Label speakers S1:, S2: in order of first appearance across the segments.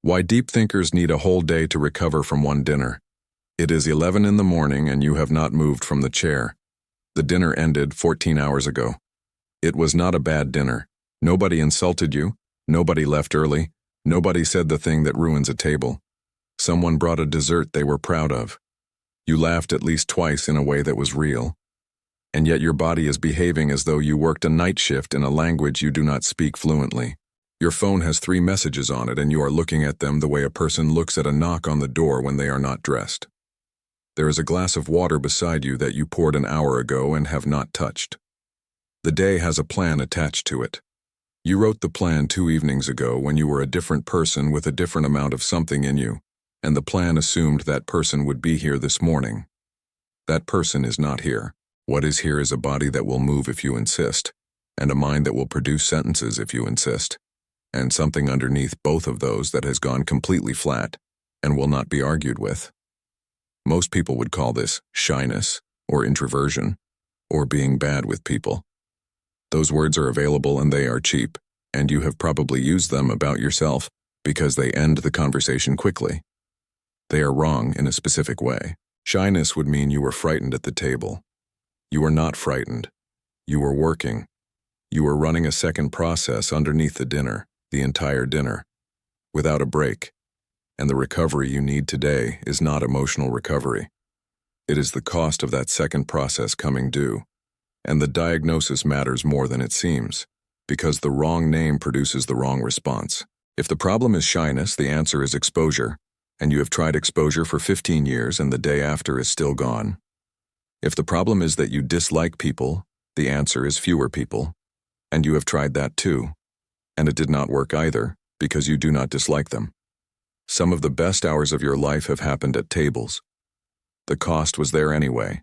S1: Why deep thinkers need a whole day to recover from one dinner. It is 11 in the morning and you have not moved from the chair. The dinner ended 14 hours ago. It was not a bad dinner. Nobody insulted you. Nobody left early. Nobody said the thing that ruins a table. Someone brought a dessert they were proud of. You laughed at least twice in a way that was real. And yet your body is behaving as though you worked a night shift in a language you do not speak fluently. Your phone has 3 messages on it and you are looking at them the way a person looks at a knock on the door when they are not dressed. There is a glass of water beside you that you poured an hour ago and have not touched. The day has a plan attached to it. You wrote the plan 2 evenings ago when you were a different person with a different amount of something in you, and the plan assumed that person would be here this morning. That person is not here. What is here is a body that will move if you insist, and a mind that will produce sentences if you insist, and something underneath both of those that has gone completely flat and will not be argued with. Most people would call this shyness or introversion or being bad with people. Those words are available and they are cheap, and you have probably used them about yourself because they end the conversation quickly. They are wrong in a specific way. Shyness would mean you were frightened at the table. You were not frightened. You were working. You were running a second process underneath the dinner, the entire dinner, without a break. And the recovery you need today is not emotional recovery. It is the cost of that second process coming due. And the diagnosis matters more than it seems, because the wrong name produces the wrong response. If the problem is shyness, the answer is exposure, and you have tried exposure for 15 years and the day after is still gone. If the problem is that you dislike people, the answer is fewer people, and you have tried that too, and it did not work either, because you do not dislike them. Some of the best hours of your life have happened at tables. The cost was there anyway.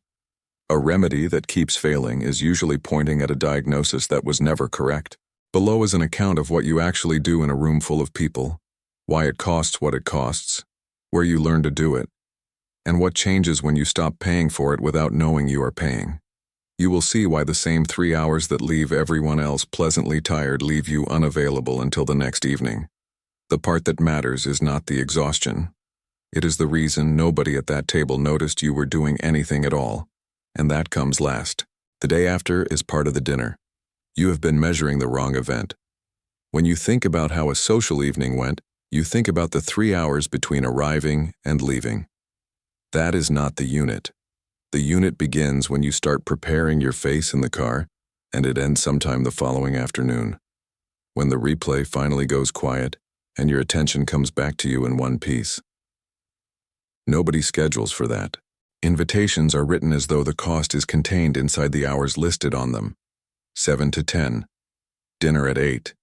S1: A remedy that keeps failing is usually pointing at a diagnosis that was never correct. Below is an account of what you actually do in a room full of people, why it costs what it costs, where you learn to do it, and what changes when you stop paying for it without knowing you are paying. You will see why the same 3 hours that leave everyone else pleasantly tired leave you unavailable until the next evening. The part that matters is not the exhaustion. It is the reason nobody at that table noticed you were doing anything at all, and that comes last. The day after is part of the dinner. You have been measuring the wrong event. When you think about how a social evening went, you think about the 3 hours between arriving and leaving. That is not the unit. The unit begins when you start preparing your face in the car, and it ends sometime the following afternoon, when the replay finally goes quiet and your attention comes back to you in one piece. Nobody schedules for that. Invitations are written as though the cost is contained inside the hours listed on them. 7 to 10, dinner at 8.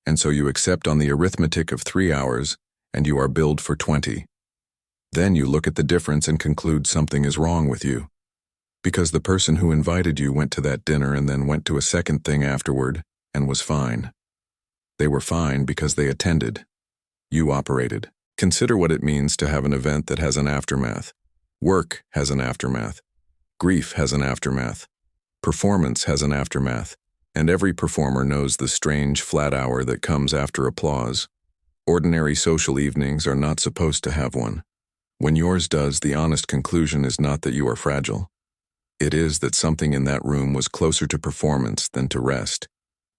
S1: And so you accept on the arithmetic of 3 hours and you are billed for 20. Then you look at the difference and conclude something is wrong with you. Because the person who invited you went to that dinner and then went to a second thing afterward and was fine. They were fine because they attended. You operated. Consider what it means to have an event that has an aftermath. Work has an aftermath. Grief has an aftermath. Performance has an aftermath. And every performer knows the strange flat hour that comes after applause. Ordinary social evenings are not supposed to have one. When yours does, the honest conclusion is not that you are fragile. It is that something in that room was closer to performance than to rest,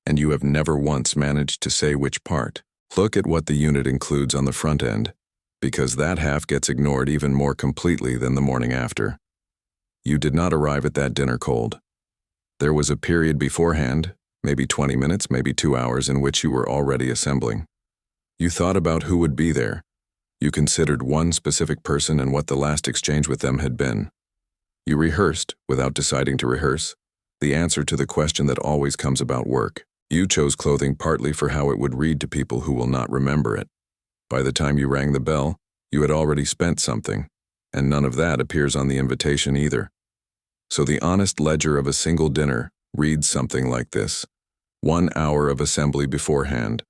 S1: and you have never once managed to say which part. Look at what the unit includes on the front end, because that half gets ignored even more completely than the morning after. You did not arrive at that dinner cold. There was a period beforehand, maybe 20 minutes, maybe 2 hours, in which you were already assembling. You thought about who would be there. You considered one specific person and what the last exchange with them had been. You rehearsed, without deciding to rehearse, the answer to the question that always comes about work. You chose clothing partly for how it would read to people who will not remember it. By the time you rang the bell, you had already spent something, and none of that appears on the invitation either. So the honest ledger of a single dinner reads something like this: 1 hour of assembly beforehand,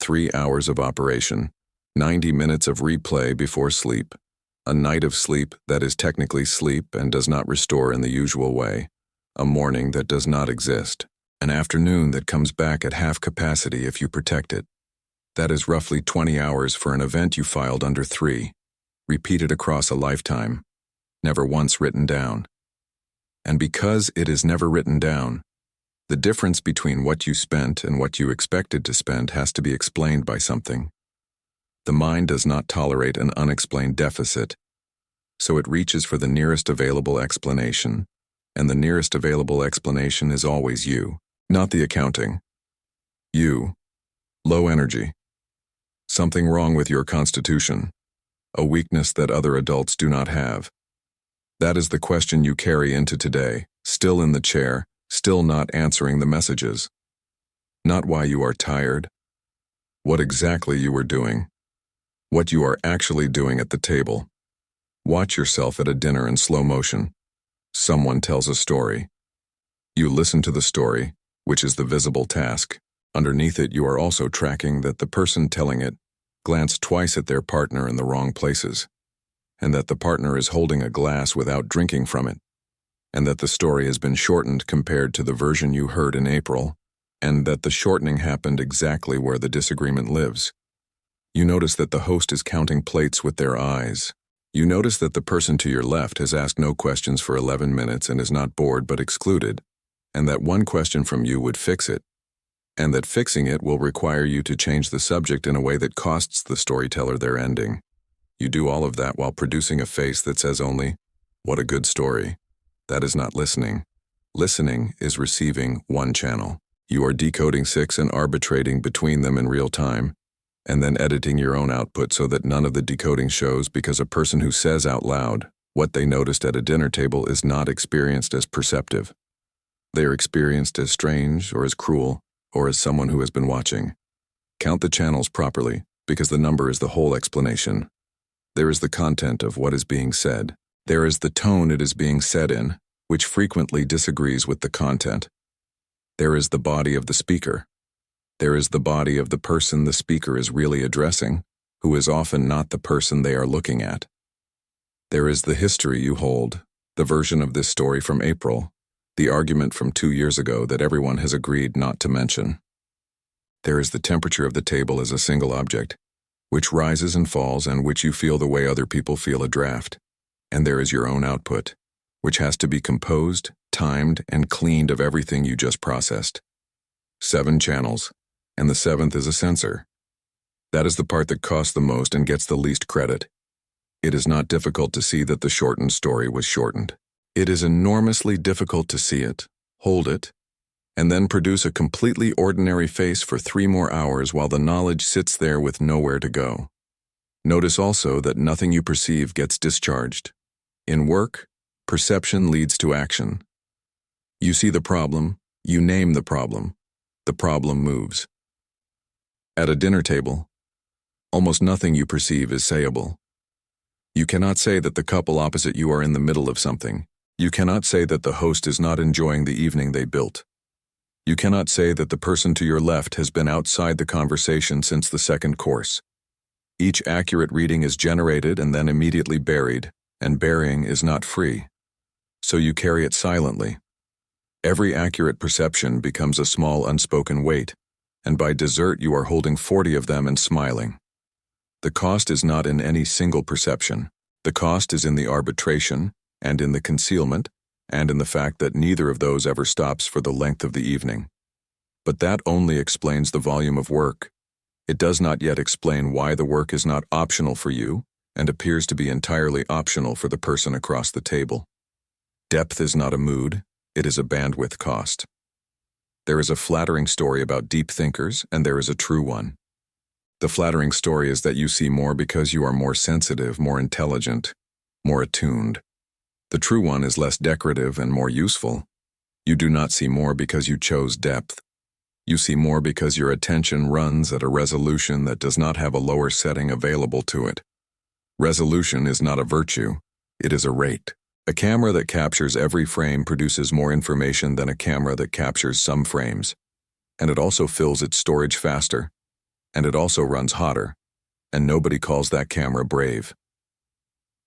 S1: 3 hours of operation, 90 minutes of replay before sleep, a night of sleep that is technically sleep and does not restore in the usual way, a morning that does not exist, an afternoon that comes back at half capacity if you protect it. That is roughly 20 hours for an event you filed under 3, repeated across a lifetime, never once written down. And because it is never written down, the difference between what you spent and what you expected to spend has to be explained by something. The mind does not tolerate an unexplained deficit, so it reaches for the nearest available explanation, and the nearest available explanation is always you, not the accounting. You, low energy. Something wrong with your constitution, a weakness that other adults do not have. That is the question you carry into today, still in the chair, still not answering the messages. Not why you are tired, what exactly you are doing, what you are actually doing at the table. Watch yourself at a dinner in slow motion. Someone tells a story. You listen to the story, which is the visible task. Underneath it, you are also tracking that the person telling it glanced twice at their partner in the wrong places, and that the partner is holding a glass without drinking from it, and that the story has been shortened compared to the version you heard in April, and that the shortening happened exactly where the disagreement lives. You notice that the host is counting plates with their eyes. You notice that the person to your left has asked no questions for 11 minutes and is not bored but excluded, and that one question from you would fix it, and that fixing it will require you to change the subject in a way that costs the storyteller their ending. You do all of that while producing a face that says only, "What a good story." That is not listening. Listening is receiving one channel. You are decoding 6 and arbitrating between them in real time, and then editing your own output so that none of the decoding shows, because a person who says out loud what they noticed at a dinner table is not experienced as perceptive. They are experienced as strange or as cruel or as someone who has been watching. Count the channels properly, because the number is the whole explanation. There is the content of what is being said. There is the tone it is being said in, which frequently disagrees with the content. There is the body of the speaker. There is the body of the person the speaker is really addressing, who is often not the person they are looking at. There is the history you hold, the version of this story from April, the argument from 2 years ago that everyone has agreed not to mention. There is the temperature of the table as a single object, which rises and falls and which you feel the way other people feel a draft. And there is your own output, which has to be composed, timed, and cleaned of everything you just processed. 7 channels, and the 7th is a censor. That is the part that costs the most and gets the least credit. It is not difficult to see that the shortened story was shortened. It is enormously difficult to see it, hold it, and then produce a completely ordinary face for 3 more hours while the knowledge sits there with nowhere to go. Notice also that nothing you perceive gets discharged. In work, perception leads to action. You see the problem, you name the problem moves. At a dinner table, almost nothing you perceive is sayable. You cannot say that the couple opposite you are in the middle of something. You cannot say that the host is not enjoying the evening they built. You cannot say that the person to your left has been outside the conversation since the second course. Each accurate reading is generated and then immediately buried, and burying is not free. So you carry it silently. Every accurate perception becomes a small unspoken weight, and by dessert you are holding 40 of them and smiling. The cost is not in any single perception. The cost is in the arbitration, and in the concealment, and in the fact that neither of those ever stops for the length of the evening. But that only explains the volume of work. It does not yet explain why the work is not optional for you, and appears to be entirely optional for the person across the table. Depth is not a mood, it is a bandwidth cost. There is a flattering story about deep thinkers, and there is a true one. The flattering story is that you see more because you are more sensitive, more intelligent, more attuned. The true one is less decorative and more useful. You do not see more because you chose depth. You see more because your attention runs at a resolution that does not have a lower setting available to it. Resolution is not a virtue, it is a rate. A camera that captures every frame produces more information than a camera that captures some frames. And it also fills its storage faster. And it also runs hotter. And nobody calls that camera brave.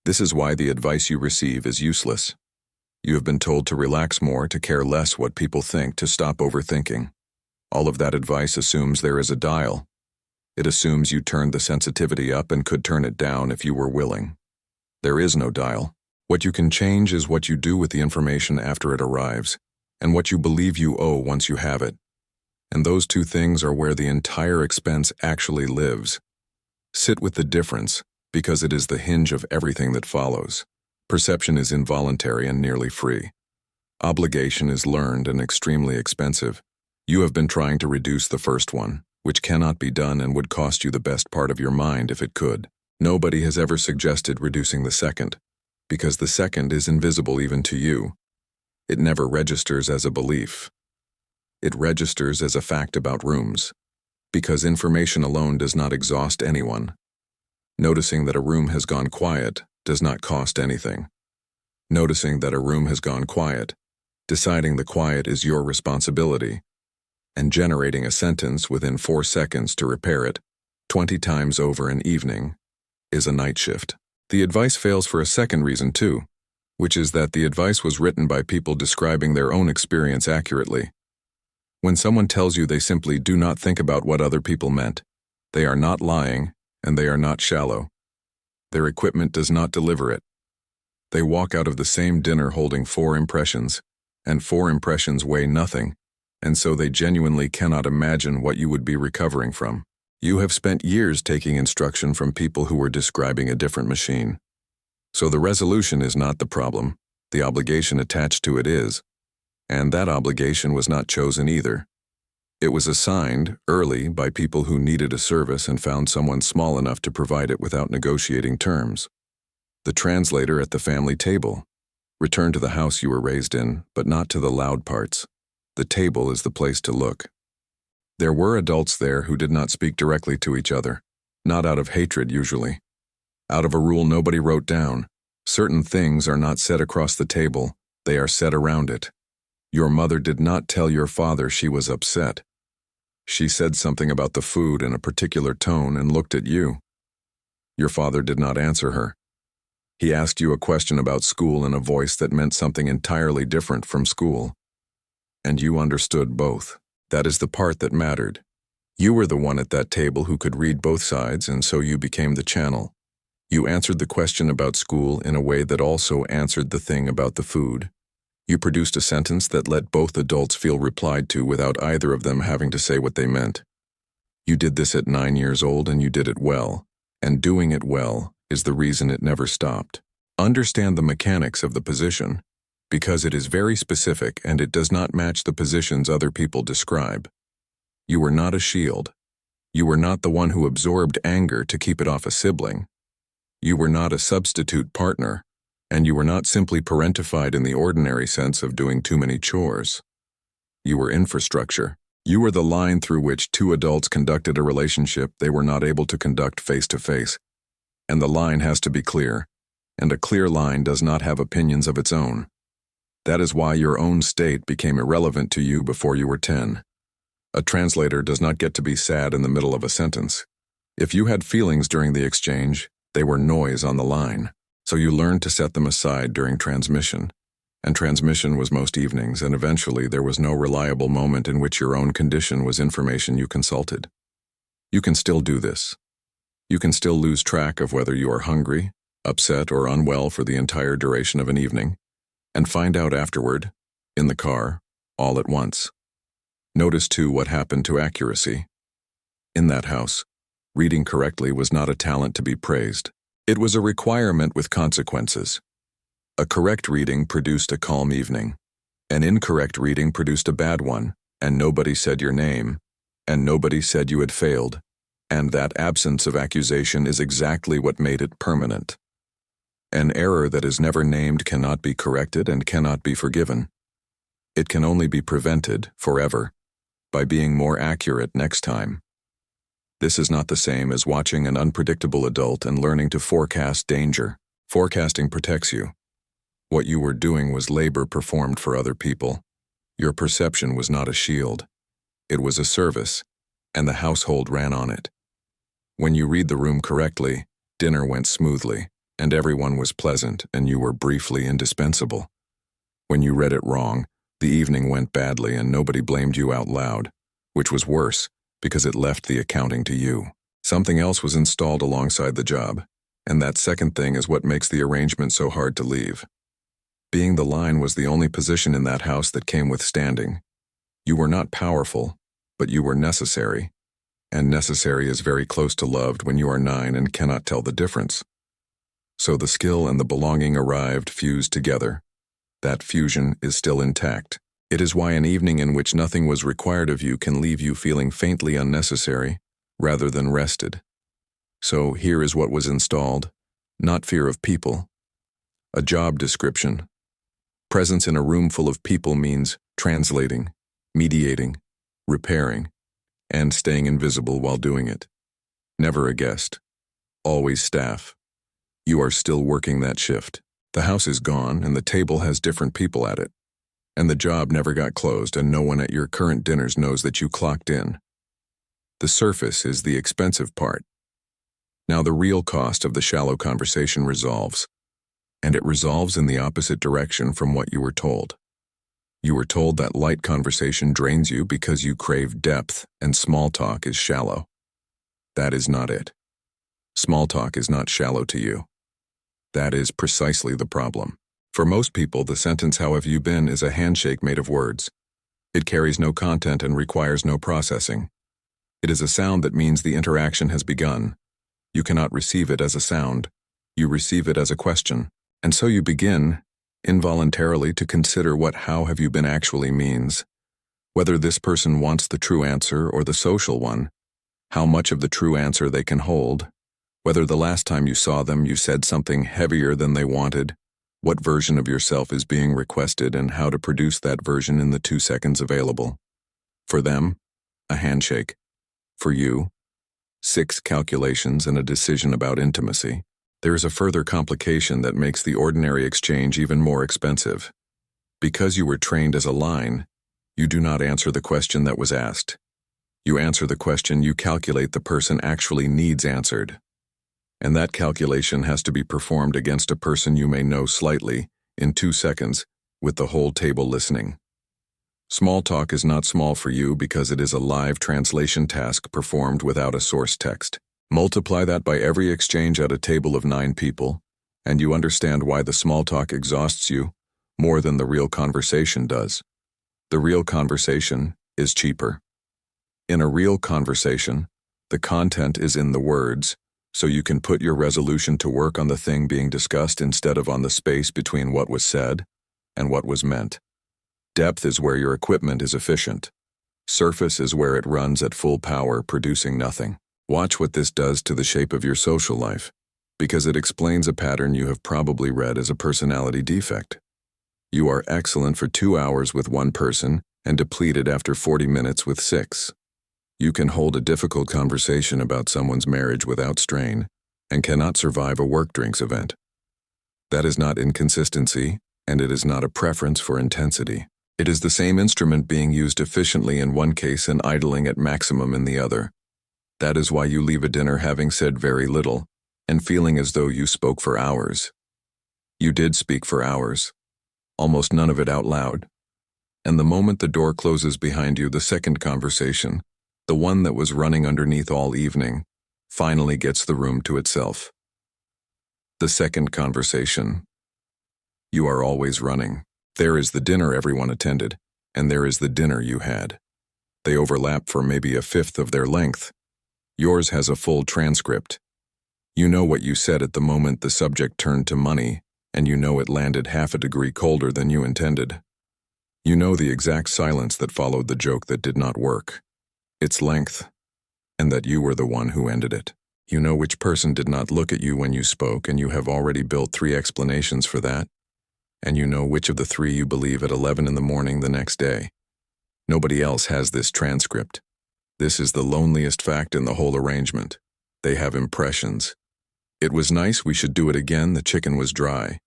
S1: This is why the advice you receive is useless. You have been told to relax more, to care less what people think, to stop overthinking. All of that advice assumes there is a dial. It assumes you turned the sensitivity up and could turn it down if you were willing. There is no dial. What you can change is what you do with the information after it arrives, and what you believe you owe once you have it. And those two things are where the entire expense actually lives. Sit with the difference, because it is the hinge of everything that follows. Perception is involuntary and nearly free. Obligation is learned and extremely expensive. You have been trying to reduce the first one, which cannot be done and would cost you the best part of your mind if it could. Nobody has ever suggested reducing the second, because the second is invisible even to you. It never registers as a belief. It registers as a fact about rooms, because information alone does not exhaust anyone. Noticing that a room has gone quiet does not cost anything. Noticing that a room has gone quiet, deciding the quiet is your responsibility, and generating a sentence within 4 seconds to repair it, 20 times over an evening, is a night shift. The advice fails for a second reason too, which is that the advice was written by people describing their own experience accurately. When someone tells you they simply do not think about what other people meant, they are not lying and they are not shallow. Their equipment does not deliver it. They walk out of the same dinner holding 4 impressions, and 4 impressions weigh nothing, and so they genuinely cannot imagine what you would be recovering from. You have spent years taking instruction from people who were describing a different machine. So the resolution is not the problem, the obligation attached to it is, and that obligation was not chosen either. It was assigned early by people who needed a service and found someone small enough to provide it without negotiating terms. The translator at the family table. Return to the house you were raised in, but not to the loud parts. The table is the place to look. There were adults there who did not speak directly to each other, not out of hatred usually. Out of a rule nobody wrote down. Certain things are not said across the table, they are said around it. Your mother did not tell your father she was upset. She said something about the food in a particular tone and looked at you. Your father did not answer her. He asked you a question about school in a voice that meant something entirely different from school. And you understood both. That is the part that mattered. You were the one at that table who could read both sides, and so you became the channel. You answered the question about school in a way that also answered the thing about the food. You produced a sentence that let both adults feel replied to without either of them having to say what they meant. You did this at 9 years old and you did it well, and doing it well is the reason it never stopped. Understand the mechanics of the position, because it is very specific and it does not match the positions other people describe. You were not a shield. You were not the one who absorbed anger to keep it off a sibling. You were not a substitute partner, and you were not simply parentified in the ordinary sense of doing too many chores. You were infrastructure. You were the line through which 2 adults conducted a relationship they were not able to conduct face-to-face. And the line has to be clear, and a clear line does not have opinions of its own. That is why your own state became irrelevant to you before you were 10. A translator does not get to be sad in the middle of a sentence. If you had feelings during the exchange, they were noise on the line, so you learned to set them aside during transmission. And transmission was most evenings, and eventually there was no reliable moment in which your own condition was information you consulted. You can still do this. You can still lose track of whether you are hungry, upset, or unwell for the entire duration of an evening, and find out afterward, in the car, all at once. Notice too what happened to accuracy. In that house, reading correctly was not a talent to be praised. It was a requirement with consequences. A correct reading produced a calm evening. An incorrect reading produced a bad one, and nobody said your name, and nobody said you had failed, and that absence of accusation is exactly what made it permanent. An error that is never named cannot be corrected and cannot be forgiven. It can only be prevented, forever, by being more accurate next time. This is not the same as watching an unpredictable adult and learning to forecast danger. Forecasting protects you. What you were doing was labor performed for other people. Your perception was not a shield. It was a service, and the household ran on it. When you read the room correctly, dinner went smoothly, and everyone was pleasant, and you were briefly indispensable. When you read it wrong, the evening went badly and nobody blamed you out loud, which was worse because it left the accounting to you. Something else was installed alongside the job, and that second thing is what makes the arrangement so hard to leave. Being the line was the only position in that house that came with standing. You were not powerful, but you were necessary, and necessary is very close to loved when you are 9 and cannot tell the difference. So the skill and the belonging arrived fused together. That fusion is still intact. It is why an evening in which nothing was required of you can leave you feeling faintly unnecessary, rather than rested. So here is what was installed: not fear of people. A job description. Presence in a room full of people means translating, mediating, repairing, and staying invisible while doing it. Never a guest. Always staff. You are still working that shift. The house is gone and the table has different people at it. And the job never got closed and no one at your current dinners knows that you clocked in. The surface is the expensive part. Now the real cost of the shallow conversation resolves. And it resolves in the opposite direction from what you were told. You were told that light conversation drains you because you crave depth and small talk is shallow. That is not it. Small talk is not shallow to you. That is precisely the problem. For most people, the sentence "How have you been?" is a handshake made of words. It carries no content and requires no processing. It is a sound that means the interaction has begun. You cannot receive it as a sound. You receive it as a question. And so you begin, involuntarily, to consider what "how have you been" actually means. Whether this person wants the true answer or the social one. How much of the true answer they can hold. Whether the last time you saw them you said something heavier than they wanted. What version of yourself is being requested and how to produce that version in the 2 seconds available. For them, a handshake. For you, 6 calculations and a decision about intimacy. There is a further complication that makes the ordinary exchange even more expensive. Because you were trained as a line, you do not answer the question that was asked. You answer the question you calculate the person actually needs answered. And that calculation has to be performed against a person you may know slightly, in 2 seconds, with the whole table listening. Small talk is not small for you because it is a live translation task performed without a source text. Multiply that by every exchange at a table of 9 people, and you understand why the small talk exhausts you more than the real conversation does. The real conversation is cheaper. In a real conversation, the content is in the words, so you can put your resolution to work on the thing being discussed instead of on the space between what was said and what was meant. Depth is where your equipment is efficient. Surface is where it runs at full power, producing nothing. Watch what this does to the shape of your social life, because it explains a pattern you have probably read as a personality defect. You are excellent for 2 hours with one person and depleted after 40 minutes with 6. You can hold a difficult conversation about someone's marriage without strain and cannot survive a work drinks event. That is not inconsistency, and it is not a preference for intensity. It is the same instrument being used efficiently in one case and idling at maximum in the other. That is why you leave a dinner having said very little and feeling as though you spoke for hours. You did speak for hours, almost none of it out loud. And the moment the door closes behind you, the second conversation, the one that was running underneath all evening, finally gets the room to itself. The second conversation. You are always running. There is the dinner everyone attended, and there is the dinner you had. They overlap for maybe a fifth of their length. Yours has a full transcript. You know what you said at the moment the subject turned to money, and you know it landed half a degree colder than you intended. You know the exact silence that followed the joke that did not work. Its length, and that you were the one who ended it. You know which person did not look at you when you spoke, and you have already built 3 explanations for that. And you know which of the 3 you believe at 11 in the morning the next day. Nobody else has this transcript. This is the loneliest fact in the whole arrangement. They have impressions. It was nice, we should do it again, the chicken was dry.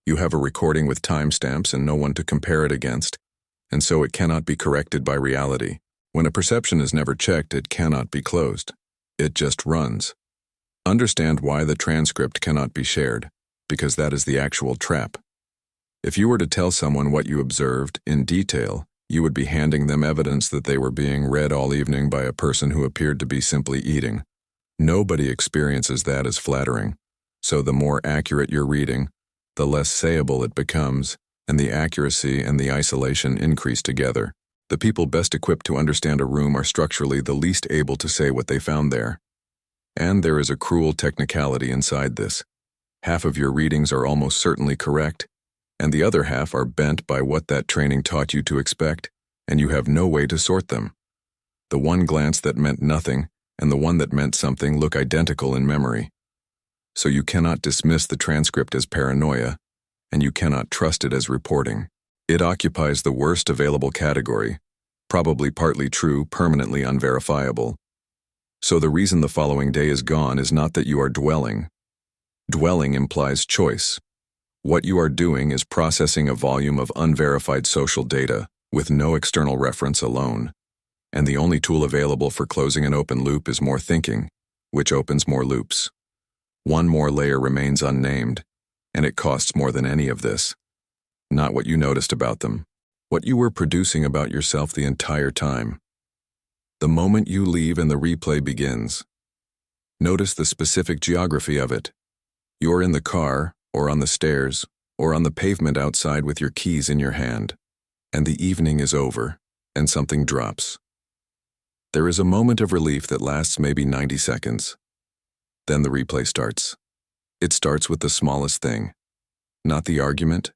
S1: You have a recording with timestamps and no one to compare it against, and so it cannot be corrected by reality. When a perception is never checked, it cannot be closed. It just runs. Understand why the transcript cannot be shared, because that is the actual trap. If you were to tell someone what you observed, in detail, you would be handing them evidence that they were being read all evening by a person who appeared to be simply eating. Nobody experiences that as flattering. So the more accurate your reading, the less sayable it becomes, and the accuracy and the isolation increase together. The people best equipped to understand a room are structurally the least able to say what they found there. And there is a cruel technicality inside this. Half of your readings are almost certainly correct, and the other half are bent by what that training taught you to expect, and you have no way to sort them. The one glance that meant nothing and the one that meant something look identical in memory. So you cannot dismiss the transcript as paranoia, and you cannot trust it as reporting. It occupies the worst available category, probably partly true, permanently unverifiable. So the reason the following day is gone is not that you are dwelling. Dwelling implies choice. What you are doing is processing a volume of unverified social data with no external reference alone. And the only tool available for closing an open loop is more thinking, which opens more loops. One more layer remains unnamed, and it costs more than any of this. Not what you noticed about them, what you were producing about yourself the entire time. The moment you leave and the replay begins. Notice the specific geography of it. You're in the car, or on the stairs, or on the pavement outside with your keys in your hand, and the evening is over, and something drops. There is a moment of relief that lasts maybe 90 seconds. Then the replay starts. It starts with the smallest thing. Not the argument,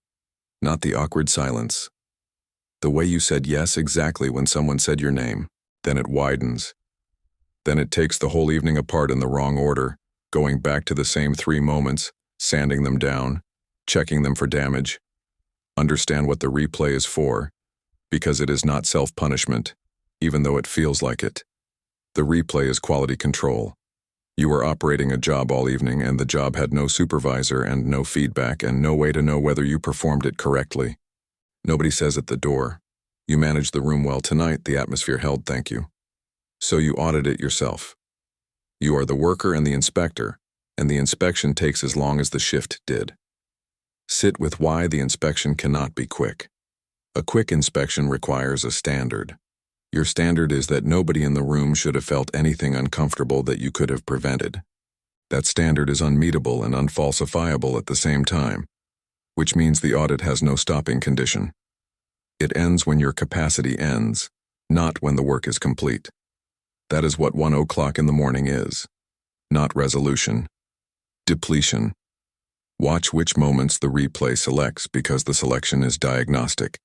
S1: not the awkward silence. The way you said yes exactly when someone said your name. Then it widens. Then it takes the whole evening apart in the wrong order, going back to the same 3 moments, sanding them down, checking them for damage. Understand what the replay is for, because it is not self-punishment, even though it feels like it. The replay is quality control. You were operating a job all evening and the job had no supervisor and no feedback and no way to know whether you performed it correctly. Nobody says at the door, "You managed the room well tonight, the atmosphere held, thank you." So you audit it yourself. You are the worker and the inspector, and the inspection takes as long as the shift did. Sit with why the inspection cannot be quick. A quick inspection requires a standard. Your standard is that nobody in the room should have felt anything uncomfortable that you could have prevented. That standard is unmeetable and unfalsifiable at the same time, which means the audit has no stopping condition. It ends when your capacity ends, not when the work is complete. That is what 1 o'clock in the morning is. Not resolution. Depletion. Watch which moments the replay selects because the selection is diagnostic.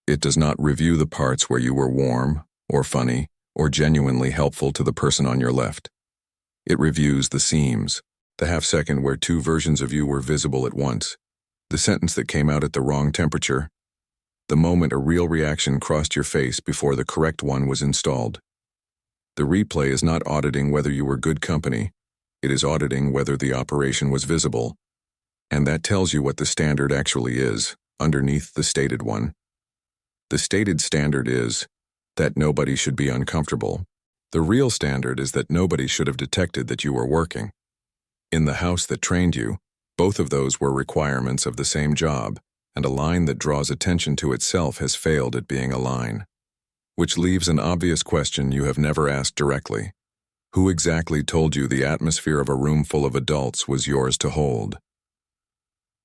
S1: It does not review the parts where you were warm, or funny, or genuinely helpful to the person on your left. It reviews the seams, the half-second where 2 versions of you were visible at once, the sentence that came out at the wrong temperature, the moment a real reaction crossed your face before the correct one was installed. The replay is not auditing whether you were good company, it is auditing whether the operation was visible, and that tells you what the standard actually is, underneath the stated one. The stated standard is that nobody should be uncomfortable. The real standard is that nobody should have detected that you were working. In the house that trained you, both of those were requirements of the same job, and a line that draws attention to itself has failed at being a line. Which leaves an obvious question you have never asked directly. Who exactly told you the atmosphere of a room full of adults was yours to hold?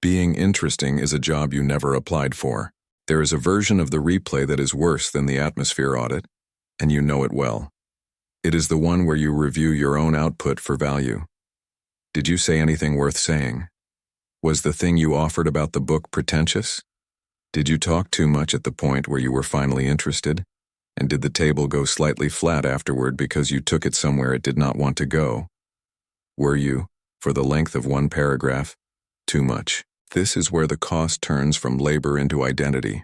S1: Being interesting is a job you never applied for. There is a version of the replay that is worse than the atmosphere audit, and you know it well. It is the one where you review your own output for value. Did you say anything worth saying? Was the thing you offered about the book pretentious? Did you talk too much at the point where you were finally interested? And did the table go slightly flat afterward because you took it somewhere it did not want to go? Were you, for the length of 1 paragraph, too much? This is where the cost turns from labor into identity,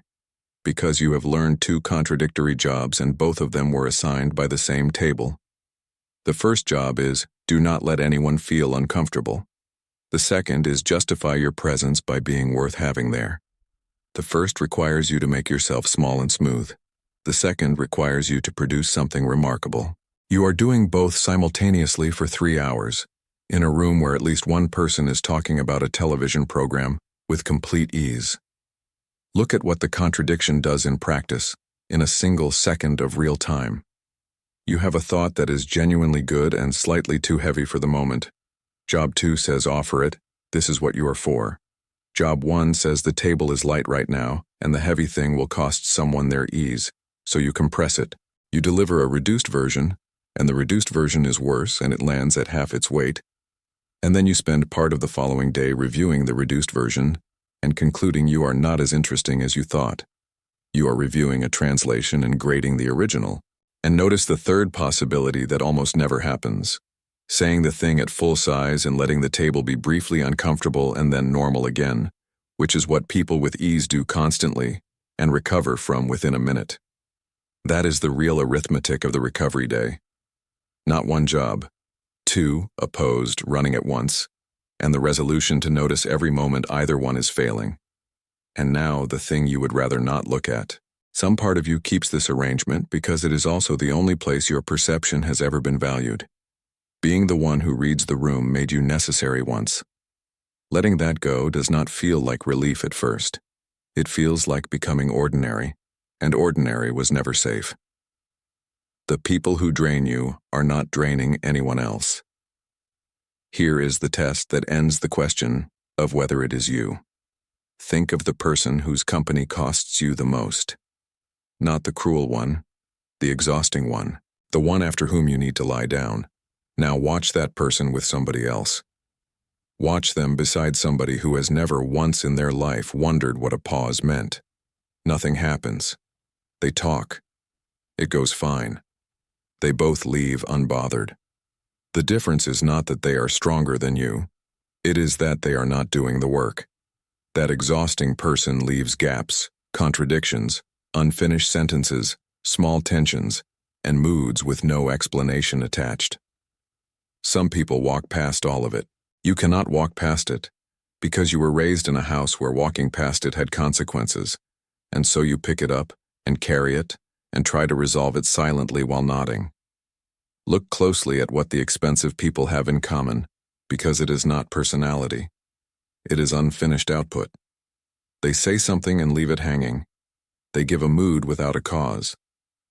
S1: because you have learned 2 contradictory jobs and both of them were assigned by the same table. The first job is, do not let anyone feel uncomfortable. The second is justify your presence by being worth having there. The first requires you to make yourself small and smooth. The second requires you to produce something remarkable. You are doing both simultaneously for 3 hours, in a room where at least one person is talking about a television program with complete ease. Look at what the contradiction does in practice, in a single second of real time. You have a thought that is genuinely good and slightly too heavy for the moment. Job 2 says offer it, this is what you are for. Job 1 says the table is light right now, and the heavy thing will cost someone their ease, so you compress it. You deliver a reduced version, and the reduced version is worse and it lands at half its weight. And then you spend part of the following day reviewing the reduced version and concluding you are not as interesting as you thought. You are reviewing a translation and grading the original. And notice the third possibility that almost never happens. Saying the thing at full size and letting the table be briefly uncomfortable and then normal again, which is what people with ease do constantly and recover from within a minute. That is the real arithmetic of the recovery day. Not one job, two opposed running at once, and the resolution to notice every moment either one is failing. And now the thing you would rather not look at. Some part of you keeps this arrangement because it is also the only place your perception has ever been valued. Being the one who reads the room made you necessary once. Letting that go does not feel like relief at first. It feels like becoming ordinary, and ordinary was never safe. The people who drain you are not draining anyone else. Here is the test that ends the question of whether it is you. Think of the person whose company costs you the most. Not the cruel one, the exhausting one, the one after whom you need to lie down. Now watch that person with somebody else. Watch them beside somebody who has never once in their life wondered what a pause meant. Nothing happens. They talk. It goes fine. They both leave unbothered. The difference is not that they are stronger than you. It is that they are not doing the work. That exhausting person leaves gaps, contradictions, unfinished sentences, small tensions, and moods with no explanation attached. Some people walk past all of it. You cannot walk past it, because you were raised in a house where walking past it had consequences, and so you pick it up and carry it and try to resolve it silently while nodding. Look closely at what the expensive people have in common, because it is not personality. It is unfinished output. They say something and leave it hanging. They give a mood without a cause.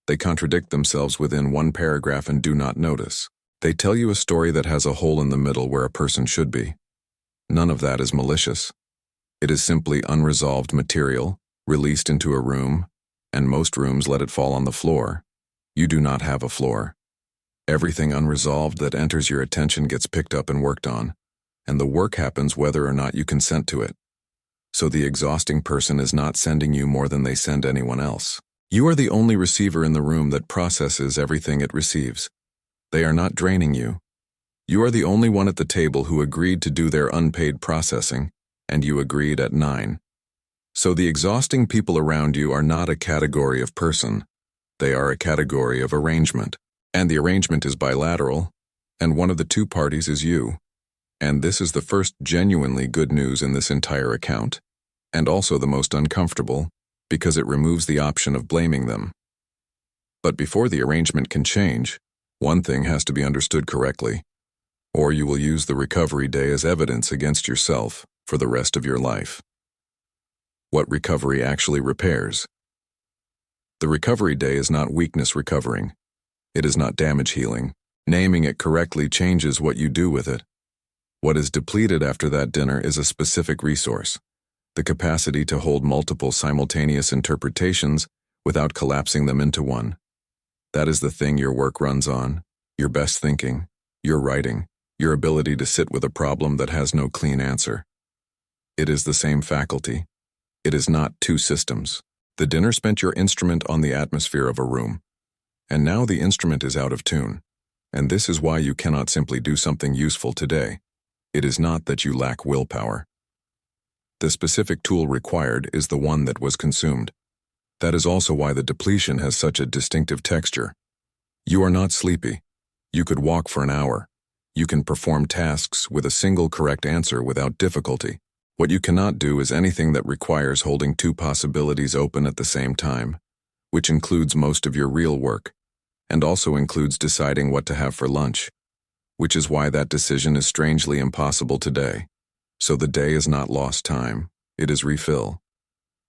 S1: They contradict themselves within one paragraph and do not notice. They tell you a story that has a hole in the middle where a person should be. None of that is malicious. It is simply unresolved material, released into a room, and most rooms let it fall on the floor. You do not have a floor. Everything unresolved that enters your attention gets picked up and worked on, and the work happens whether or not you consent to it. So the exhausting person is not sending you more than they send anyone else. You are the only receiver in the room that processes everything it receives. They are not draining you. You are the only one at the table who agreed to do their unpaid processing, and you agreed at 9. So the exhausting people around you are not a category of person. They are a category of arrangement. And the arrangement is bilateral, and one of the two parties is you. And this is the first genuinely good news in this entire account, and also the most uncomfortable, because it removes the option of blaming them. But before the arrangement can change, one thing has to be understood correctly, or you will use the recovery day as evidence against yourself for the rest of your life. What recovery actually repairs? The recovery day is not weakness recovering. It is not damage healing. Naming it correctly changes what you do with it. What is depleted after that dinner is a specific resource, the capacity to hold multiple simultaneous interpretations without collapsing them into one. That is the thing your work runs on, your best thinking, your writing, your ability to sit with a problem that has no clean answer. It is the same faculty. It is not two systems. The dinner spent your instrument on the atmosphere of a room. And now the instrument is out of tune, and this is why you cannot simply do something useful today. It is not that you lack willpower. The specific tool required is the one that was consumed. That is also why the depletion has such a distinctive texture. You are not sleepy. You could walk for an hour. You can perform tasks with a single correct answer without difficulty. What you cannot do is anything that requires holding two possibilities open at the same time, which includes most of your real work, and also includes deciding what to have for lunch, which is why that decision is strangely impossible today. So the day is not lost time, it is refill.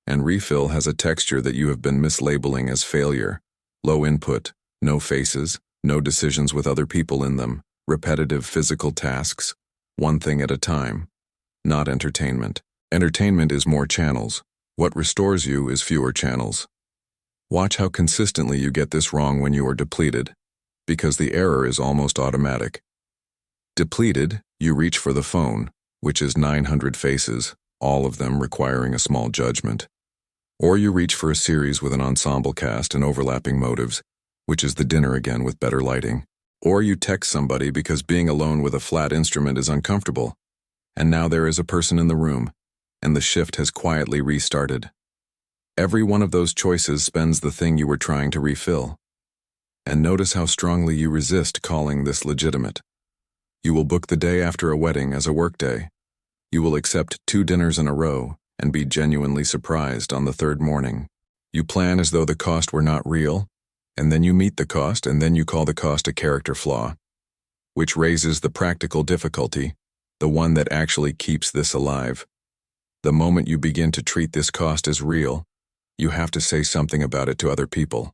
S1: And refill has a texture that you have been mislabeling as failure, low input, no faces, No decisions with other people in them, repetitive physical tasks, one thing at a time. Not entertainment. Entertainment is more channels. What restores you is fewer channels. Watch how consistently you get this wrong when you are depleted, because the error is almost automatic. Depleted, you reach for the phone, which is 900 faces, all of them requiring a small judgment. Or you reach for a series with an ensemble cast and overlapping motives, which is the dinner again with better lighting. Or you text somebody because being alone with a flat instrument is uncomfortable, and now there is a person in the room, and the shift has quietly restarted. Every one of those choices spends the thing you were trying to refill. And notice how strongly you resist calling this legitimate. You will book the day after a wedding as a work day. You will accept 2 dinners in a row and be genuinely surprised on the 3rd morning. You plan as though the cost were not real, and then you meet the cost, and then you call the cost a character flaw, which raises the practical difficulty, the one that actually keeps this alive. The moment you begin to treat this cost as real, you have to say something about it to other people,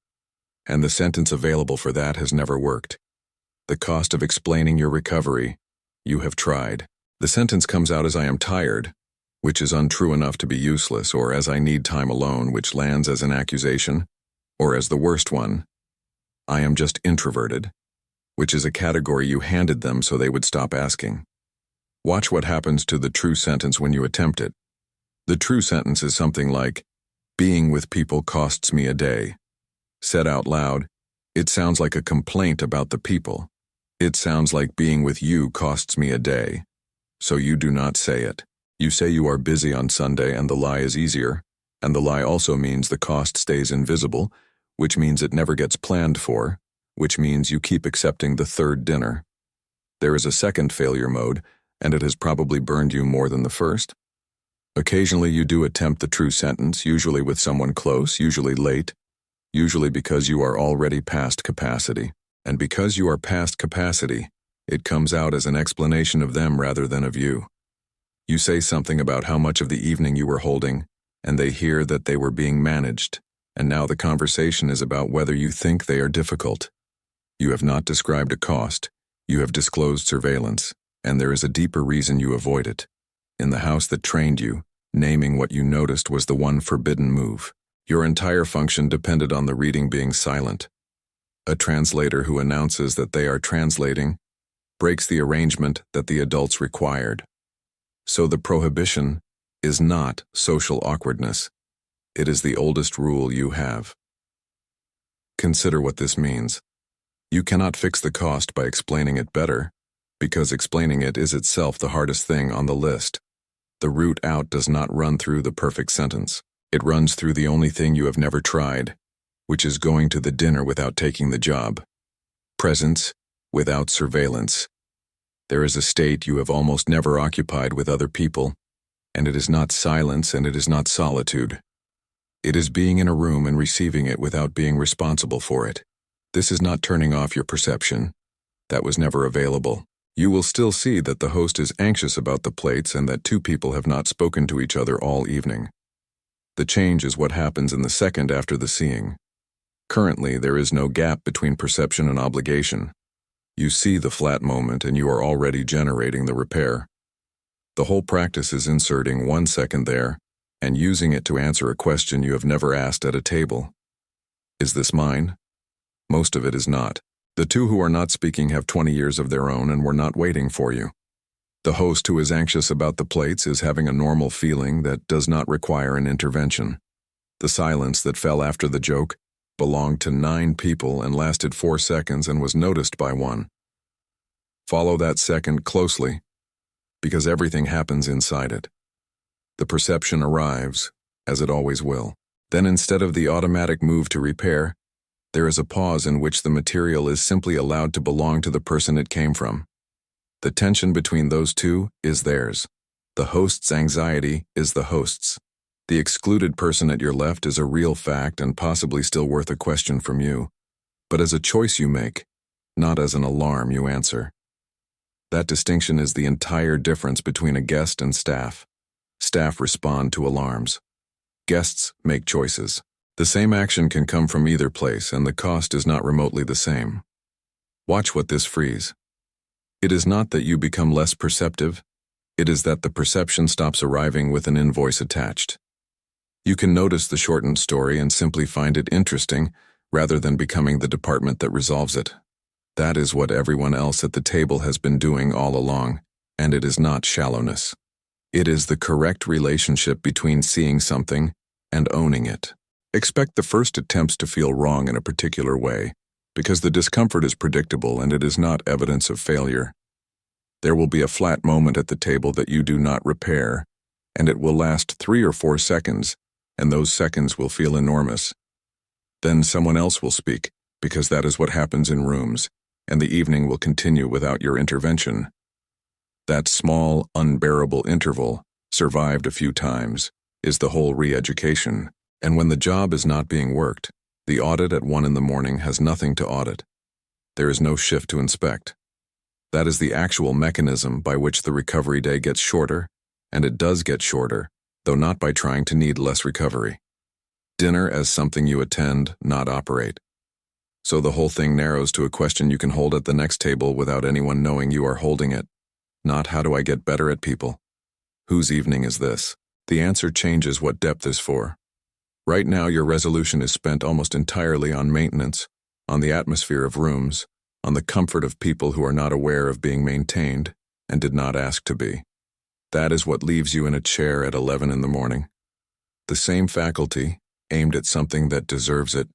S1: and the sentence available for that has never worked. The cost of explaining your recovery. You have tried. The sentence comes out as I am tired, which is untrue enough to be useless, or as I need time alone, which lands as an accusation, or as the worst one, I am just introverted, which is a category you handed them so they would stop asking. Watch what happens to the true sentence when you attempt it. The true sentence is something like, being with people costs me a day. Said out loud, it sounds like a complaint about the people. It sounds like being with you costs me a day. So you do not say it. You say you are busy on Sunday and the lie is easier, and the lie also means the cost stays invisible, which means it never gets planned for, which means you keep accepting the 3rd dinner. There is a second failure mode, and it has probably burned you more than the first. Occasionally you do attempt the true sentence, usually with someone close, usually late, usually because you are already past capacity. And because you are past capacity, it comes out as an explanation of them rather than of you. You say something about how much of the evening you were holding, and they hear that they were being managed, and now the conversation is about whether you think they are difficult. You have not described a cost, you have disclosed surveillance, and there is a deeper reason you avoid it. In the house that trained you, naming what you noticed was the one forbidden move. Your entire function depended on the reading being silent. A translator who announces that they are translating breaks the arrangement that the adults required. So the prohibition is not social awkwardness. It is the oldest rule you have. Consider what this means. You cannot fix the cost by explaining it better, because explaining it is itself the hardest thing on the list. The route out does not run through the perfect sentence. It runs through the only thing you have never tried, which is going to the dinner without taking the job. Presence without surveillance. There is a state you have almost never occupied with other people, and it is not silence and it is not solitude. It is being in a room and receiving it without being responsible for it. This is not turning off your perception. That was never available. You will still see that the host is anxious about the plates and that 2 people have not spoken to each other all evening. The change is what happens in the second after the seeing. Currently, there is no gap between perception and obligation. You see the flat moment and you are already generating the repair. The whole practice is inserting 1 second there and using it to answer a question you have never asked at a table. Is this mine? Most of it is not. The 2 who are not speaking have 20 years of their own and were not waiting for you. The host who is anxious about the plates is having a normal feeling that does not require an intervention. The silence that fell after the joke belonged to 9 people and lasted 4 seconds and was noticed by 1. Follow that second closely, because everything happens inside it. The perception arrives, as it always will. Then instead of the automatic move to repair, there is a pause in which the material is simply allowed to belong to the person it came from. The tension between those 2 is theirs. The host's anxiety is the host's. The excluded person at your left is a real fact and possibly still worth a question from you, but as a choice you make, not as an alarm you answer. That distinction is the entire difference between a guest and staff. Staff respond to alarms. Guests make choices. The same action can come from either place, and the cost is not remotely the same. Watch what this frees. It is not that you become less perceptive, it is that the perception stops arriving with an invoice attached. You can notice the shortened story and simply find it interesting rather than becoming the department that resolves it. That is what everyone else at the table has been doing all along, and it is not shallowness. It is the correct relationship between seeing something and owning it. Expect the first attempts to feel wrong in a particular way, because the discomfort is predictable and it is not evidence of failure. There will be a flat moment at the table that you do not repair, and it will last 3 or 4 seconds, and those seconds will feel enormous. Then someone else will speak, because that is what happens in rooms, and the evening will continue without your intervention. That small, unbearable interval, survived a few times, is the whole re-education. And when the job is not being worked, the audit at 1 in the morning has nothing to audit. There is no shift to inspect. That is the actual mechanism by which the recovery day gets shorter, and it does get shorter, though not by trying to need less recovery. Dinner as something you attend, not operate. So the whole thing narrows to a question you can hold at the next table without anyone knowing you are holding it. Not how do I get better at people? Whose evening is this? The answer changes what depth is for. Right now your resolution is spent almost entirely on maintenance, on the atmosphere of rooms, on the comfort of people who are not aware of being maintained and did not ask to be. That is what leaves you in a chair at 11 in the morning. The same faculty, aimed at something that deserves it,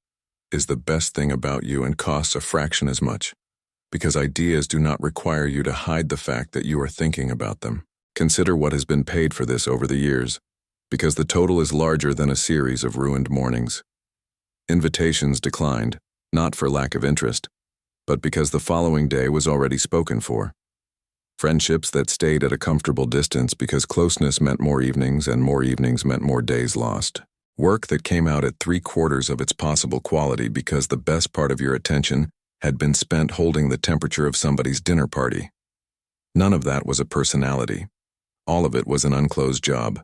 S1: is the best thing about you and costs a fraction as much, because ideas do not require you to hide the fact that you are thinking about them. Consider what has been paid for this over the years, because the total is larger than a series of ruined mornings. Invitations declined, not for lack of interest, but because the following day was already spoken for. Friendships that stayed at a comfortable distance because closeness meant more evenings and more evenings meant more days lost. Work that came out at 3/4 of its possible quality because the best part of your attention had been spent holding the temperature of somebody's dinner party. None of that was a personality. All of it was an unclosed job.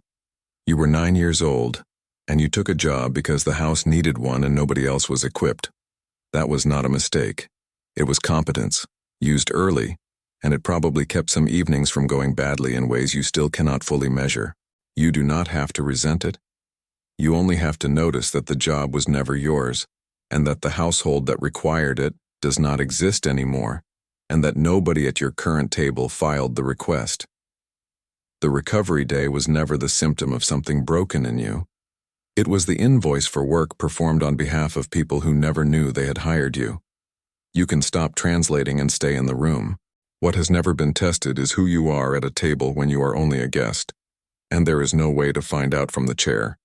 S1: You were 9 years old, and you took a job because the house needed one and nobody else was equipped. That was not a mistake. It was competence, used early, and it probably kept some evenings from going badly in ways you still cannot fully measure. You do not have to resent it. You only have to notice that the job was never yours, and that the household that required it does not exist anymore, and that nobody at your current table filed the request. The recovery day was never the symptom of something broken in you. It was the invoice for work performed on behalf of people who never knew they had hired you. You can stop translating and stay in the room. What has never been tested is who you are at a table when you are only a guest, and there is no way to find out from the chair.